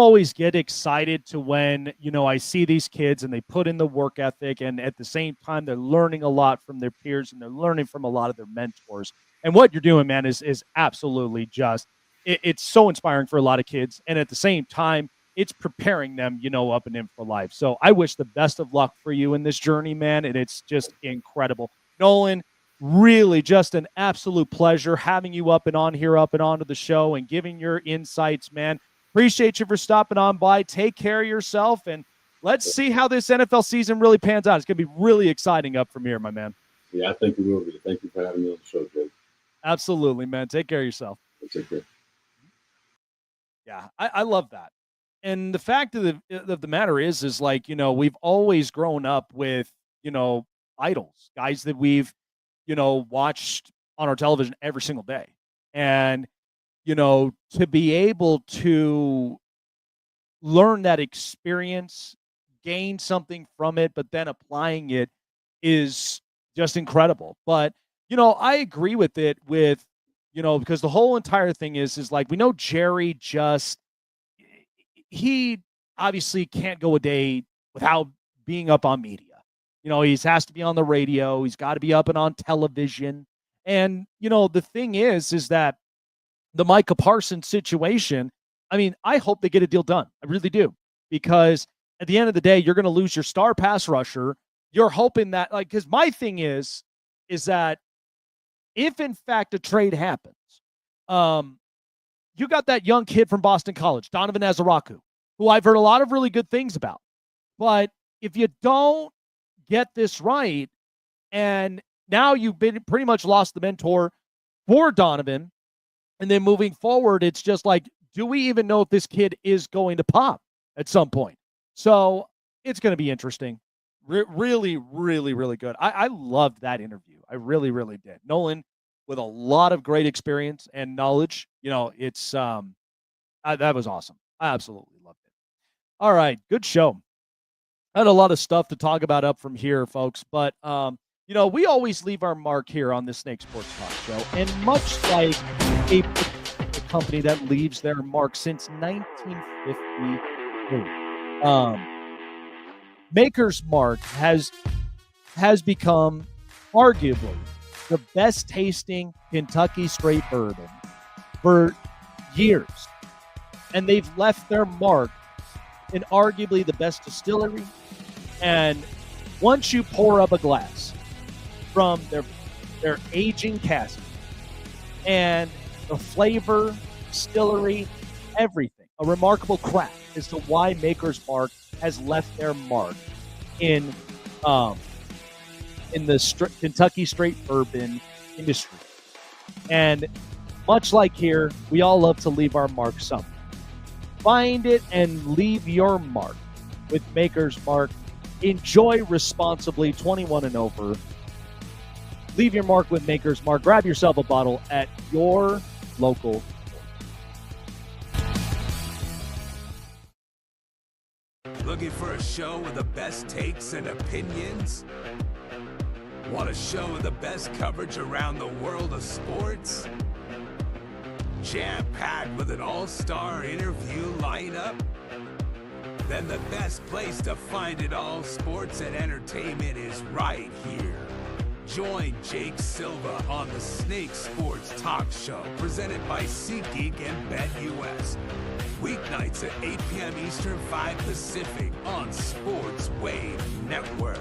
always get excited to when, I see these kids and they put in the work ethic, and at the same time, they're learning a lot from their peers and they're learning from a lot of their mentors. And what you're doing, man, is absolutely just it's so inspiring for a lot of kids. And at the same time, it's preparing them, up and in for life. So I wish the best of luck for you in this journey, man. And it's just incredible. Nolan, really just an absolute pleasure having you up and onto the show and giving your insights, man. Appreciate you for stopping on by. Take care of yourself, and let's see how this NFL season really pans out. It's going to be really exciting up from here, my man. Yeah, I think it will be. Thank you for having me on the show, Jake. Absolutely, man. Take care of yourself. Take care. Yeah, I love that. And the fact of the matter is like, we've always grown up with, idols, guys that we've, watched on our television every single day. And, to be able to learn that experience, gain something from it, but then applying it is just incredible. But, I agree with it because the whole entire thing is like, we know Jerry he obviously can't go a day without being up on media. He has to be on the radio. He's got to be up and on television. And, the thing is that the Micah Parsons situation, I mean, I hope they get a deal done. I really do. Because at the end of the day, you're going to lose your star pass rusher. You're hoping that, because my thing is that if in fact a trade happens, you got that young kid from Boston College, Donovan Azaraku, who I've heard a lot of really good things about. But if you don't get this right, and now you've been pretty much lost the mentor for Donovan, and then moving forward, it's just like, do we even know if this kid is going to pop at some point? So it's going to be interesting. Really, really, really good. I loved that interview. I really, really did. Nolan, with a lot of great experience and knowledge, it's that was awesome. I absolutely loved it. All right, good show. I had a lot of stuff to talk about up from here, folks, but we always leave our mark here on the Snake Sports Talk Show, and much like a company that leaves their mark since 1953, Maker's Mark has become arguably the best tasting Kentucky straight bourbon for years. And they've left their mark in arguably the best distillery. And once you pour up a glass from their aging cask and the flavor, distillery, everything, a remarkable craft as to why Maker's Mark has left their mark in the Kentucky straight bourbon industry. And much like here, we all love to leave our mark somewhere. Find it and leave your mark with Maker's Mark. Enjoy responsibly, 21 and over. Leave your mark with Maker's Mark. Grab yourself a bottle at your local store. Looking for a show with the best takes and opinions? Want a show with the best coverage around the world of sports? Jam-packed with an all-star interview lineup? Then the best place to find it all, sports and entertainment, is right here. Join Jake Silva on the Snake Sports Talk Show, presented by SeatGeek and BetUS. Weeknights at 8 p.m. Eastern, 5 Pacific on Sports Wave Network.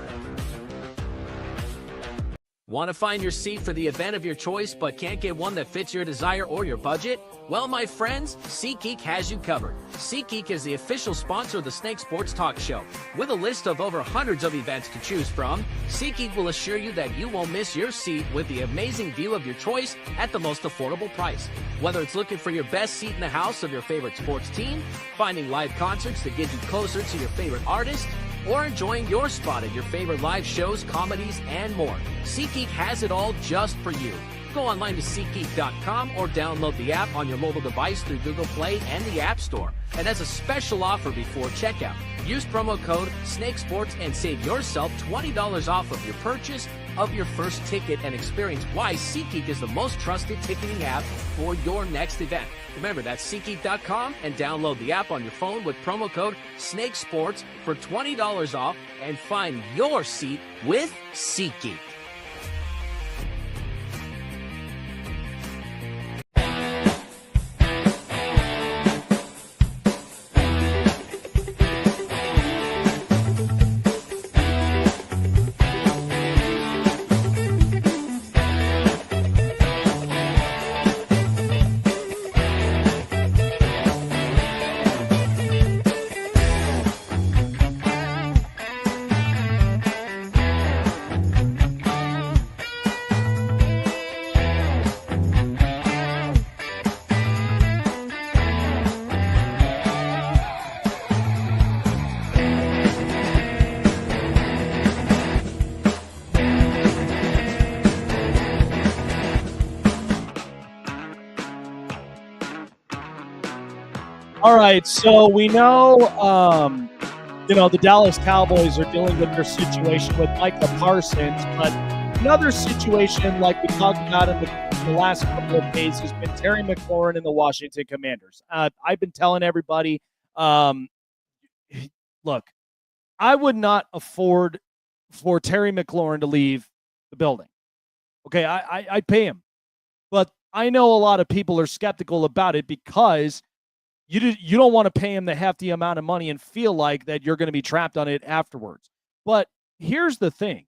Want to find your seat for the event of your choice but can't get one that fits your desire or your budget? Well, my friends, SeatGeek has you covered. SeatGeek is the official sponsor of the Snake Sports Talk Show. With a list of over hundreds of events to choose from, SeatGeek will assure you that you won't miss your seat with the amazing view of your choice at the most affordable price. Whether it's looking for your best seat in the house of your favorite sports team, finding live concerts that get you closer to your favorite artist, or enjoying your spot at your favorite live shows, comedies, and more, SeatGeek has it all just for you. Go online to SeatGeek.com or download the app on your mobile device through Google Play and the App Store. And as a special offer before checkout, use promo code SNAKESPORTS and save yourself $20 off of your purchase of your first ticket, and experience why SeatGeek is the most trusted ticketing app for your next event. Remember, that's SeatGeek.com, and download the app on your phone with promo code SNAKESPORTS for $20 off and find your seat with SeatGeek. All right, so we know, the Dallas Cowboys are dealing with their situation with Micah Parsons, but another situation like we talked about in the last couple of days has been Terry McLaurin and the Washington Commanders. I've been telling everybody, look, I would not afford for Terry McLaurin to leave the building. Okay, I'd pay him. But I know a lot of people are skeptical about it because you don't want to pay him the hefty amount of money and feel like that you're going to be trapped on it afterwards. But here's the thing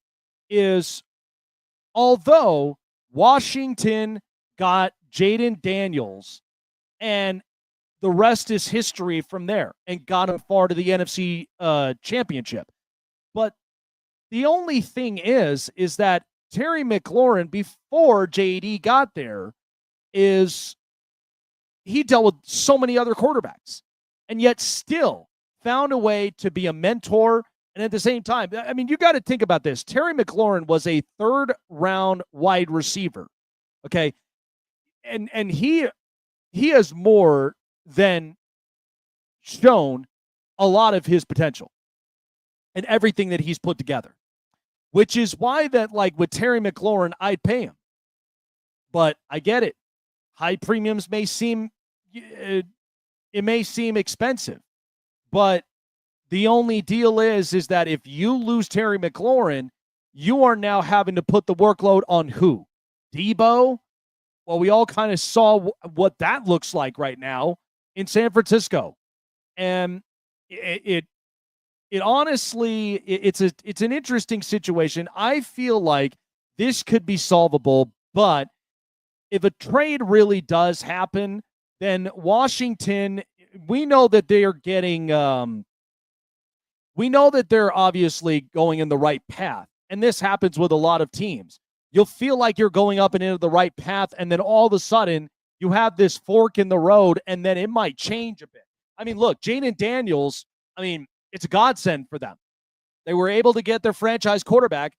is, although Washington got Jaden Daniels and the rest is history from there and got him far to the NFC championship. But the only thing is that Terry McLaurin, before JD got there, he dealt with so many other quarterbacks and yet still found a way to be a mentor. And at the same time, I mean, you got to think about this. Terry McLaurin was a third-round wide receiver, okay? And he has more than shown a lot of his potential and everything that he's put together, which is why that, like, with Terry McLaurin, I'd pay him. But I get it. High premiums may seem expensive, but the only deal is that if you lose Terry McLaurin, you are now having to put the workload on who? Debo? Well, we all kind of saw what that looks like right now in San Francisco. And it honestly, it's an interesting situation. I feel like this could be solvable, but if a trade really does happen, then Washington, we know that they are getting, we know that they're obviously going in the right path. And this happens with a lot of teams. You'll feel like you're going up and into the right path, and then all of a sudden you have this fork in the road, and then it might change a bit. I mean, look, Jaden Daniels, I mean, it's a godsend for them. They were able to get their franchise quarterback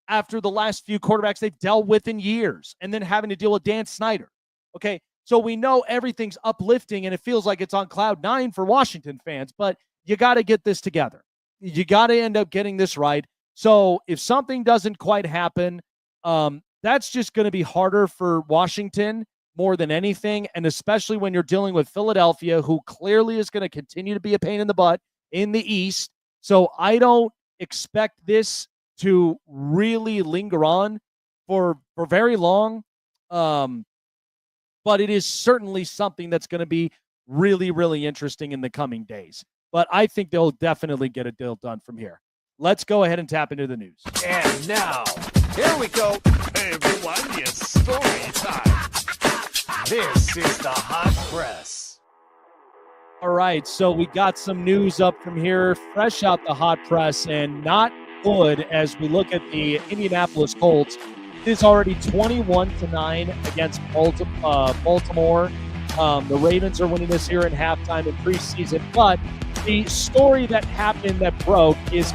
after the last few quarterbacks they've dealt with in years, and then having to deal with Dan Snyder. Okay, so we know everything's uplifting, and it feels like it's on cloud nine for Washington fans, but you got to get this together. You got to end up getting this right. So if something doesn't quite happen, that's just going to be harder for Washington more than anything, and especially when you're dealing with Philadelphia, who clearly is going to continue to be a pain in the butt in the East. So I don't expect this to really linger on for very long. But it is certainly something that's going to be really, really interesting in the coming days. But I think they'll definitely get a deal done from here. Let's go ahead and tap into the news. And now, here we go. Hey, everyone, it's story time. This is the Hot Press. All right, so we got some news up from here, fresh out the Hot Press, and not good as we look at the Indianapolis Colts. It is already 21-9 against Baltimore. The Ravens are winning this here in halftime in preseason, but the story that happened that broke is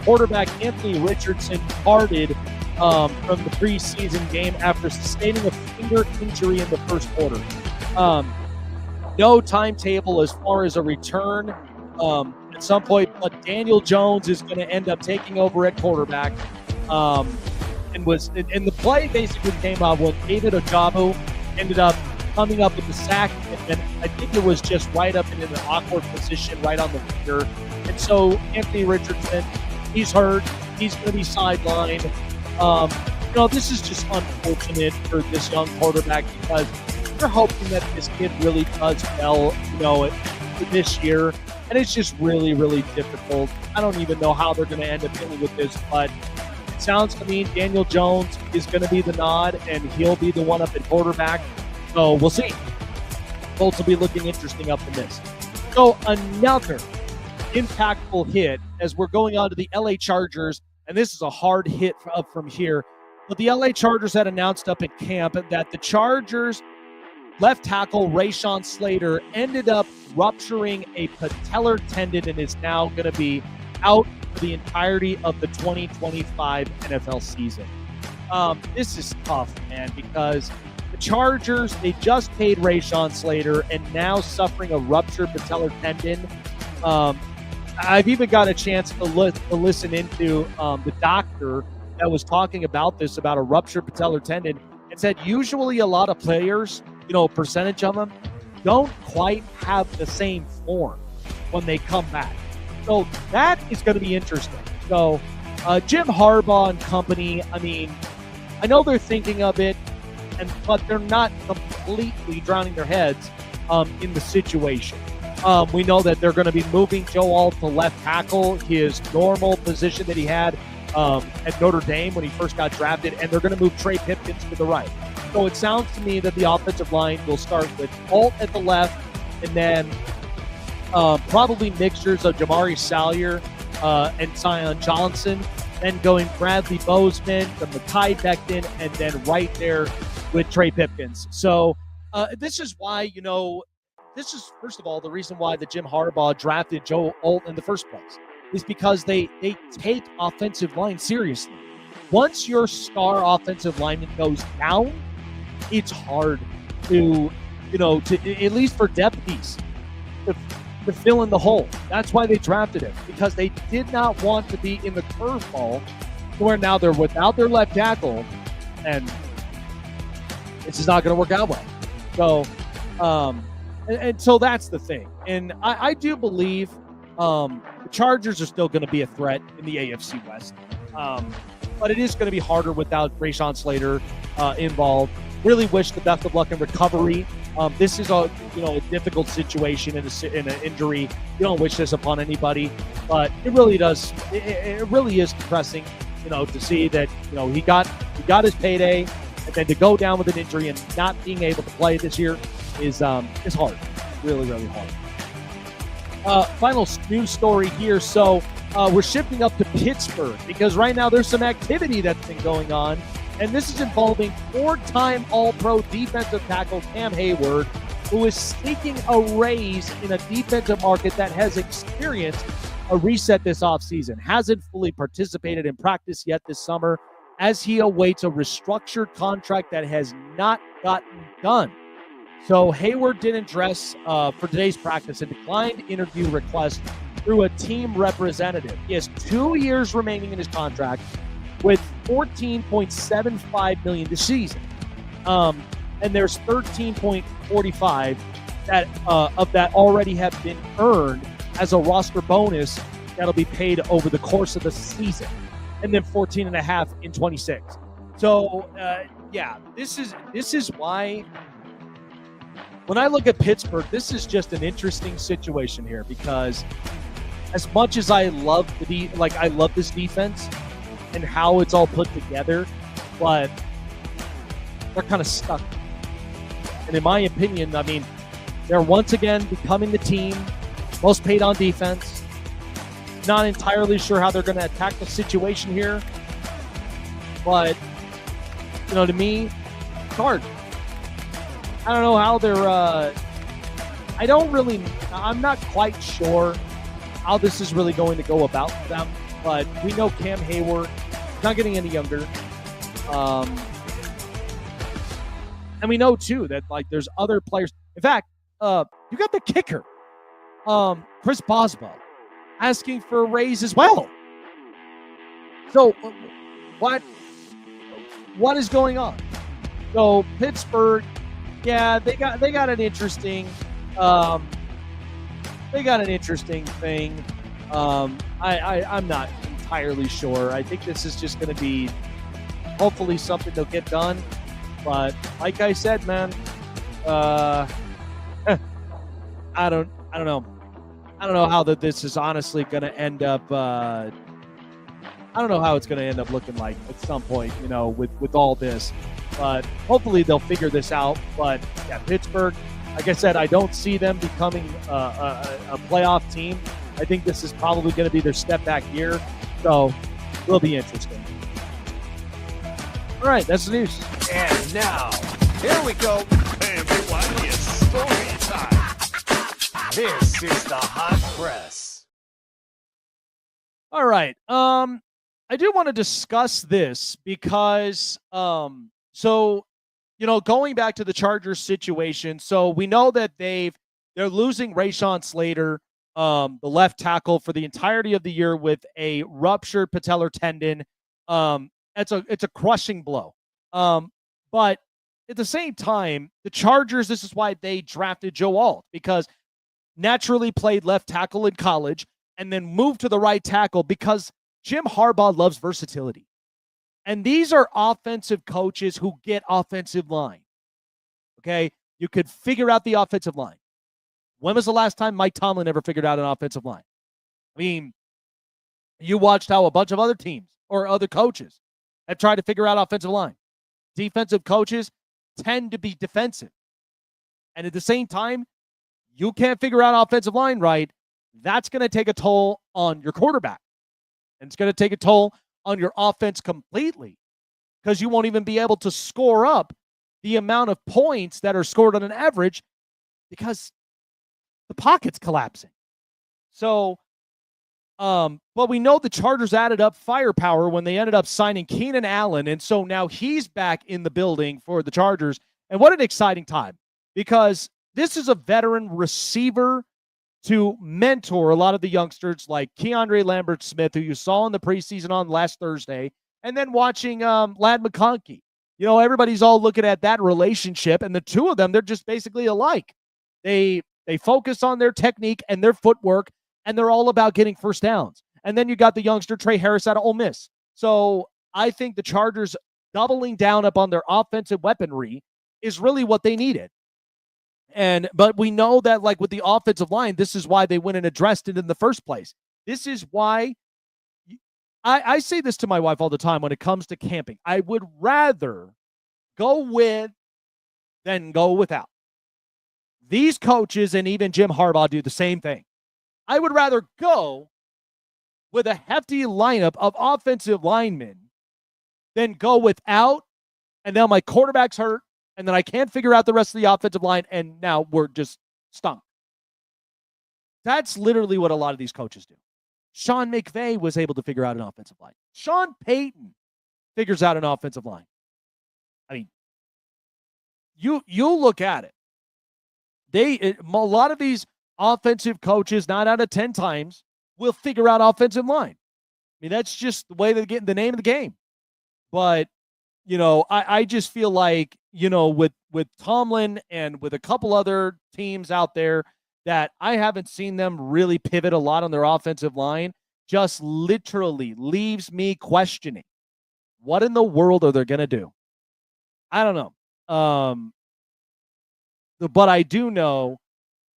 quarterback Anthony Richardson departed from the preseason game after sustaining a finger injury in the first quarter. No timetable as far as a return at some point, but Daniel Jones is going to end up taking over at quarterback. And the play basically came out when David Ojabu ended up coming up with the sack, and I think it was just right up in an awkward position right on the finger. And so Anthony Richardson, he's hurt. He's going to be sidelined. This is just unfortunate for this young quarterback because they're hoping that this kid really does well, this year. And it's just really, really difficult. I don't even know how they're going to end up dealing with this, but it sounds to me Daniel Jones is going to be the nod, and he'll be the one up at quarterback. So we'll see. Colts will be looking interesting up in this. So another impactful hit as we're going on to the LA Chargers, and this is a hard hit up from here. But the LA Chargers had announced up at camp that the Chargers left tackle Rashawn Slater ended up rupturing a patellar tendon and is now going to be out for the entirety of the 2025 NFL season. This is tough, man, because the Chargers, they just paid Rashawn Slater and now suffering a ruptured patellar tendon. I've even got a chance to listen into the doctor that was talking about this, about a ruptured patellar tendon, and said usually a lot of players, percentage of them, don't quite have the same form when they come back. So that is going to be interesting. So Jim Harbaugh and company, I know they're thinking of it, but they're not completely drowning their heads in the situation. We know that they're going to be moving Joe Alt to left tackle, his normal position that he had at Notre Dame when he first got drafted, and they're going to move Trey Pipkins to the right. So it sounds to me that the offensive line will start with Alt at the left, and then probably mixtures of Jamari Salyer and Zion Johnson, then going Bradley Bozeman, the Mekhi Becton, and then right there with Trey Pipkins. So this is why, this is, first of all, the reason why the Jim Harbaugh drafted Joe Alt in the first place is because they take offensive line seriously. Once your star offensive lineman goes down, it's hard to at least for depth piece, to fill in the hole. That's why they drafted him, because they did not want to be in the curveball where now they're without their left tackle, and this is not going to work out well. So, and so that's the thing. And I do believe the Chargers are still going to be a threat in the AFC West. But it is going to be harder without Rashawn Slater involved. Really wish the best of luck in recovery. This is a difficult situation in an injury. You don't wish this upon anybody, but it really does. It really is depressing, to see that he got his payday, and then to go down with an injury and not being able to play this year is hard. Really, really hard. Final news story here. So we're shifting up to Pittsburgh because right now there's some activity that's been going on. And this is involving four-time All-Pro defensive tackle Cam Hayward, who is seeking a raise in a defensive market that has experienced a reset this offseason. Hasn't fully participated in practice yet this summer as he awaits a restructured contract that has not gotten done. So Hayward didn't dress for today's practice and declined interview request through a team representative. He has 2 years remaining in his contract, with $14.75 million this season, and there's $13.45 that of that already have been earned as a roster bonus that'll be paid over the course of the season, and then $14.5 in 26. So this is why when I look at Pittsburgh, this is just an interesting situation here, because as much as I love I love this defense and how it's all put together, but they're kind of stuck. And in my opinion, they're once again becoming the team most paid on defense. Not entirely sure how they're going to attack the situation here, but to me, it's hard. I don't know how they're. I'm not quite sure how this is really going to go about for them. But we know Cam Hayward not getting any younger. And we know, too, that, there's other players. In fact, you got the kicker, Chris Boswell, asking for a raise as well. So what is going on? So Pittsburgh, they got an interesting thing. I'm not entirely sure. I think this is just going to be hopefully something they'll get done. But like I said, man, I don't know. I don't know how this is honestly going to end up. I don't know how it's going to end up looking like at some point, with all this. But hopefully they'll figure this out. But Pittsburgh, like I said, I don't see them becoming a playoff team. I think this is probably going to be their step back year. So it will be interesting. All right, that's the news. And now, here we go. Everyone, it's story time. This is the Hot Press. All right. I do want to discuss this because, going back to the Chargers situation, so we know that they're losing Rashawn Slater, the left tackle, for the entirety of the year with a ruptured patellar tendon. It's a crushing blow. But at the same time, the Chargers, this is why they drafted Joe Alt, because naturally played left tackle in college and then moved to the right tackle because Jim Harbaugh loves versatility. And these are offensive coaches who get offensive line. Okay? You could figure out the offensive line. When was the last time Mike Tomlin ever figured out an offensive line? I mean, you watched how a bunch of other teams or other coaches have tried to figure out offensive line. Defensive coaches tend to be defensive. And at the same time, you can't figure out offensive line right. That's going to take a toll on your quarterback. And it's going to take a toll on your offense completely, because you won't even be able to score up the amount of points that are scored on an average because the pocket's collapsing. So, but we know the Chargers added up firepower when they ended up signing Keenan Allen. And so now he's back in the building for the Chargers. And what an exciting time, because this is a veteran receiver to mentor a lot of the youngsters like Keandre Lambert-Smith, who you saw in the preseason on last Thursday, and then watching Ladd McConkey. Everybody's all looking at that relationship, and the two of them, they're just basically alike. They focus on their technique and their footwork, and they're all about getting first downs. And then you got the youngster Trey Harris out of Ole Miss. So I think the Chargers doubling down upon their offensive weaponry is really what they needed. But we know that, like with the offensive line, this is why they went and addressed it in the first place. This is why I say this to my wife all the time when it comes to camping. I would rather go with than go without. These coaches and even Jim Harbaugh do the same thing. I would rather go with a hefty lineup of offensive linemen than go without, and now my quarterback's hurt, and then I can't figure out the rest of the offensive line, and now we're just stunk. That's literally what a lot of these coaches do. Sean McVay was able to figure out an offensive line. Sean Payton figures out an offensive line. I mean, you look at it. A lot of these offensive coaches, 9 out of 10 times, will figure out offensive line. I mean, that's just the way they get the name of the game. But I just feel like, with Tomlin and with a couple other teams out there that I haven't seen them really pivot a lot on their offensive line, just literally leaves me questioning what in the world are they going to do? I don't know. But I do know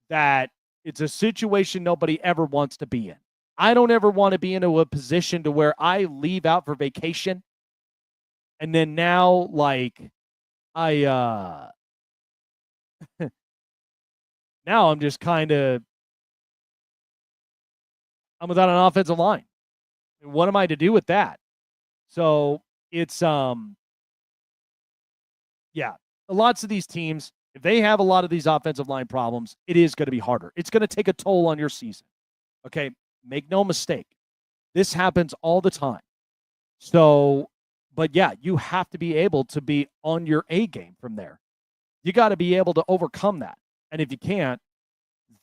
that it's a situation nobody ever wants to be in. I don't ever want to be into a position to where I leave out for vacation and then now, now I'm just I'm without an offensive line. What am I to do with that? So it's, lots of these teams, if they have a lot of these offensive line problems, it is going to be harder. It's going to take a toll on your season. Okay. Make no mistake. This happens all the time. So, but yeah, you have to be able to be on your A game from there. You got to be able to overcome that. And if you can't,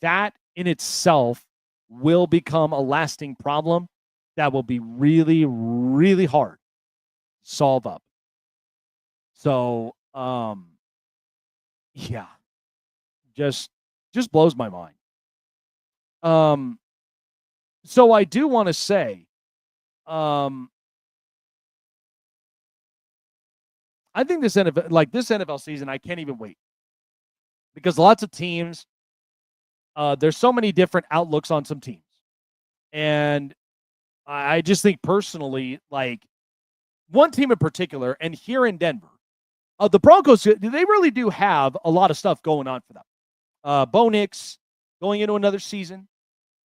that in itself will become a lasting problem that will be really, really hard to solve up. So, just blows my mind. So I do want to say, I think this NFL season, I can't even wait, because lots of teams, there's so many different outlooks on some teams. And I just think personally, like one team in particular, and here in Denver, the Broncos, they really do have a lot of stuff going on for them. Bo Nix going into another season.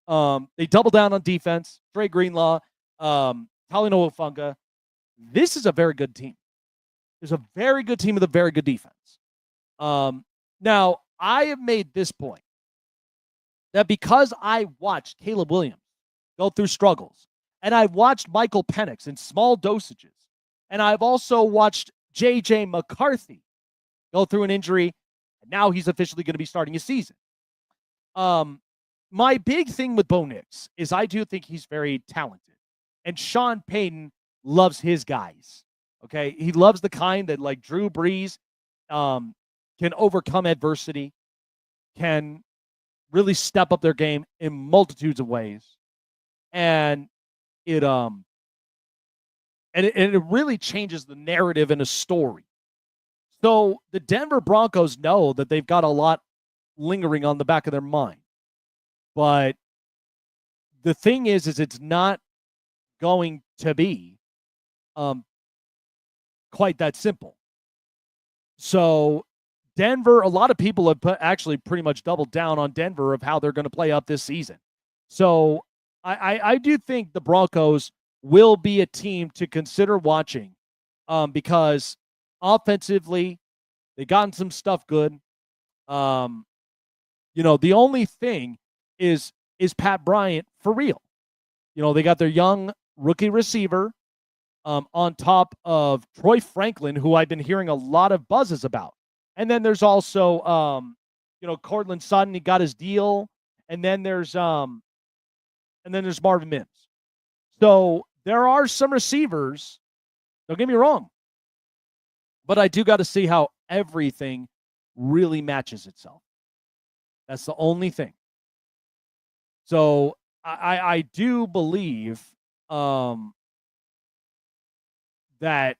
They double down on defense. Dre Greenlaw, Talanoa Funga. This is a very good team. There's a very good team with a very good defense. Now, I have made this point that because I watched Caleb Williams go through struggles, and I watched Michael Penix in small dosages, and I've also watched J.J. McCarthy go through an injury, and now he's officially going to be starting his season. My big thing with Bo Nix is I do think he's very talented. And Sean Payton loves his guys. Okay? He loves the kind that, like Drew Brees, can overcome adversity, can really step up their game in multitudes of ways. And it really changes the narrative in a story. So the Denver Broncos know that they've got a lot lingering on the back of their mind. But the thing is it's not going to be quite that simple. So Denver, a lot of people have actually pretty much doubled down on Denver of how they're going to play up this season. So I do think the Broncos will be a team to consider watching because offensively, they gotten some stuff good. The only thing is Pat Bryant for real? They got their young rookie receiver on top of Troy Franklin, who I've been hearing a lot of buzzes about. And then there's also, Cortland Sutton, he got his deal. And then there's Marvin Mims. So there are some receivers, don't get me wrong, but I do got to see how everything really matches itself. That's the only thing. So I do believe that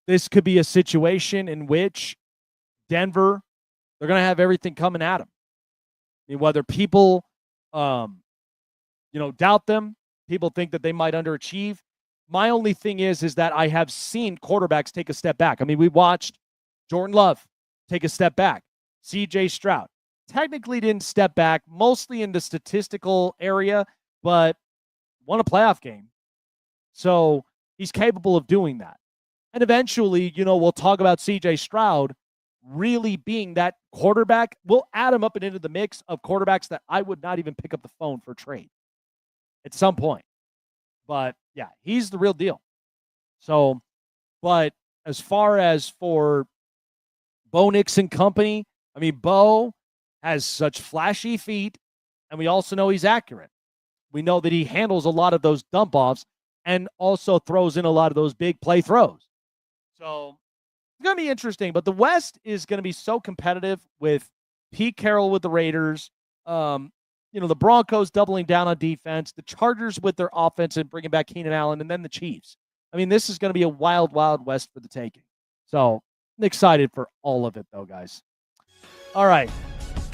this could be a situation in which Denver, they're going to have everything coming at them. I mean, whether people, doubt them, people think that they might underachieve. My only thing is that I have seen quarterbacks take a step back. I mean, we watched Jordan Love take a step back. C.J. Stroud technically didn't step back, mostly in the statistical area, but won a playoff game. So he's capable of doing that. And eventually, we'll talk about C.J. Stroud really being that quarterback. We'll add him up and into the mix of quarterbacks that I would not even pick up the phone for trade at some point. But, yeah, he's the real deal. So, but as far as for Bo Nix and company, I mean, Bo has such flashy feet, and we also know he's accurate. We know that he handles a lot of those dump-offs and also throws in a lot of those big play throws. So it's going to be interesting, but the West is going to be so competitive with Pete Carroll with the Raiders, the Broncos doubling down on defense, the Chargers with their offense and bringing back Keenan Allen, and then the Chiefs. I mean, this is going to be a wild, wild West for the taking. So I'm excited for all of it, though, guys. All right,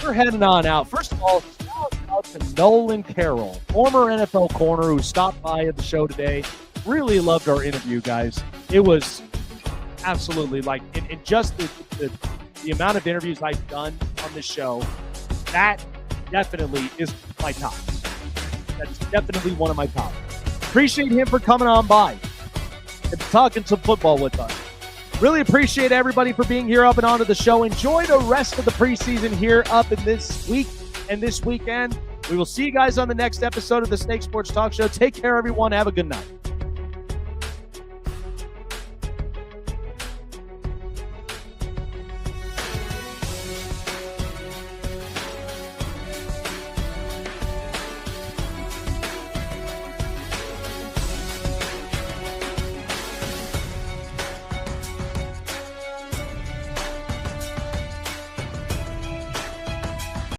we're heading on out. First of all, shout out to Nolan Carroll, former NFL corner who stopped by at the show today. Really loved our interview, guys. It was absolutely in just the amount of interviews I've done on this show, that definitely is my top. That's definitely one of my top. Appreciate him for coming on by and talking some football with us. Really appreciate everybody for being here up and onto the show. Enjoy the rest of the preseason here up in this week and this weekend. We will see you guys on the next episode of the Snake Sports Talk Show. Take care, everyone. Have a good night.